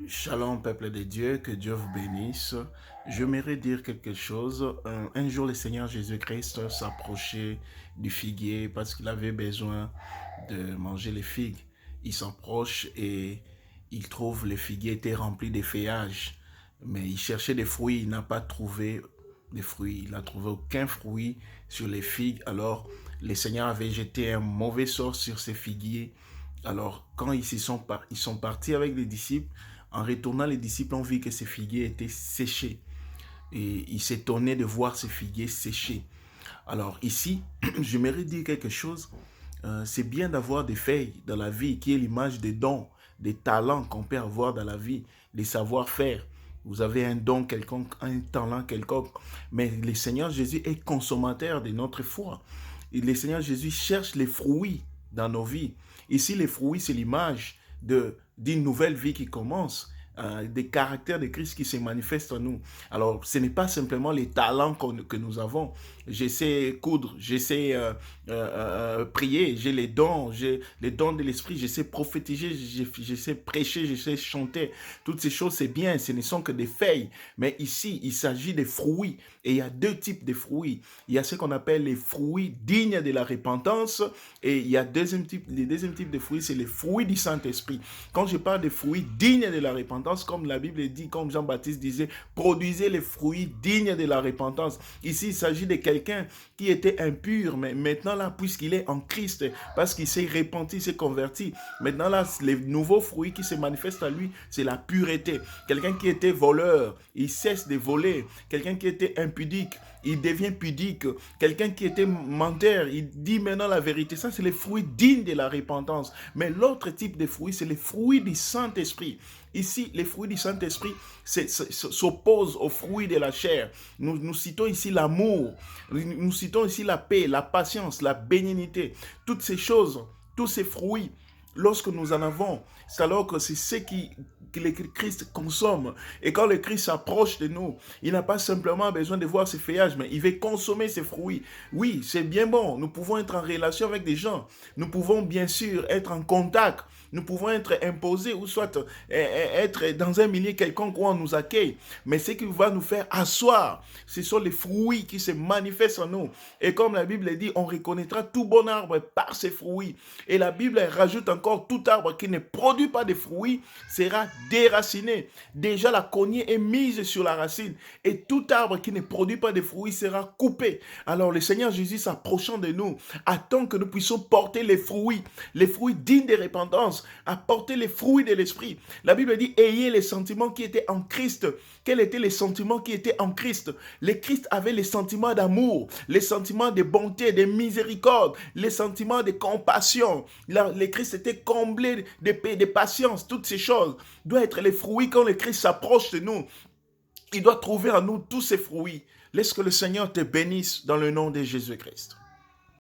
Shalom, peuple de Dieu, que Dieu vous bénisse. J'aimerais dire quelque chose. Un jour, le Seigneur Jésus-Christ s'approchait du figuier parce qu'il avait besoin de manger les figues. Il s'approche et il trouve le figuier était rempli de feuillages. Mais il cherchait des fruits, il n'a pas trouvé des fruits. Il n'a trouvé aucun fruit sur les figues. Alors, le Seigneur avait jeté un mauvais sort sur ces figuiers. Alors, quand ils sont partis avec les disciples, en retournant, les disciples ont vu que ces figuiers étaient séchés. Et ils s'étonnaient de voir ces figuiers séchés. Alors ici, j'aimerais dire quelque chose. C'est bien d'avoir des feuilles dans la vie qui est l'image des dons, des talents qu'on peut avoir dans la vie, des savoir-faire. Vous avez un don quelconque, un talent quelconque. Mais le Seigneur Jésus est consommateur de notre foi. Et le Seigneur Jésus cherche les fruits dans nos vies. Ici, les fruits, c'est l'image d'une nouvelle vie qui commence, des caractères de Christ qui se manifestent en nous. Alors, ce n'est pas simplement les talents que nous avons. Je sais coudre, je sais prier, j'ai les dons de l'esprit, je sais prophétiser, je sais prêcher, je sais chanter. Toutes ces choses, c'est bien, ce ne sont que des feuilles. Mais ici, il s'agit des fruits. Et il y a deux types de fruits. Il y a ce qu'on appelle les fruits dignes de la repentance. Et il y a le deuxième type de fruits, c'est les fruits du Saint-Esprit. Quand je parle de fruits dignes de la repentance, comme la Bible dit, comme Jean-Baptiste disait, produisez les fruits dignes de la repentance. Ici, il s'agit de quelqu'un qui était impur, mais maintenant là, puisqu'il est en Christ, parce qu'il s'est repenti, s'est converti, maintenant là, les nouveaux fruits qui se manifestent à lui, c'est la pureté. Quelqu'un qui était voleur, il cesse de voler. Quelqu'un qui était impudique, il devient pudique. Quelqu'un qui était menteur, il dit maintenant la vérité. Ça, c'est les fruits dignes de la repentance. Mais l'autre type de fruits, c'est les fruits du Saint-Esprit. Ici, les fruits du Saint-Esprit s'opposent aux fruits de la chair. Nous citons ici l'amour, nous citons ici la paix, la patience, la bénignité. Toutes ces choses, tous ces fruits, lorsque nous en avons, c'est alors que c'est ce que le Christ consomme. Et quand le Christ s'approche de nous, il n'a pas simplement besoin de voir ses feuillages, mais il veut consommer ses fruits. Oui, c'est bien bon. Nous pouvons être en relation avec des gens. Nous pouvons bien sûr être en contact. Nous pouvons être imposés ou soit être dans un milieu quelconque où on nous accueille. Mais ce qui va nous faire asseoir, ce sont les fruits qui se manifestent en nous. Et comme la Bible dit, on reconnaîtra tout bon arbre par ses fruits. Et la Bible rajoute encore, tout arbre qui ne produit pas de fruits sera déraciné. Déjà, la cognée est mise sur la racine. Et tout arbre qui ne produit pas de fruits sera coupé. Alors, le Seigneur Jésus s'approchant de nous, attend que nous puissions porter les fruits dignes de repentance, à porter les fruits de l'esprit. La Bible dit, ayez les sentiments qui étaient en Christ. Quels étaient les sentiments qui étaient en Christ? Le Christ avait les sentiments d'amour, les sentiments de bonté, de miséricorde, les sentiments de compassion. Le Christ était comblé de paix, de patience. Toutes ces choses doivent être les fruits quand le Christ s'approche de nous. Il doit trouver en nous tous ces fruits. Laisse que le Seigneur te bénisse dans le nom de Jésus-Christ.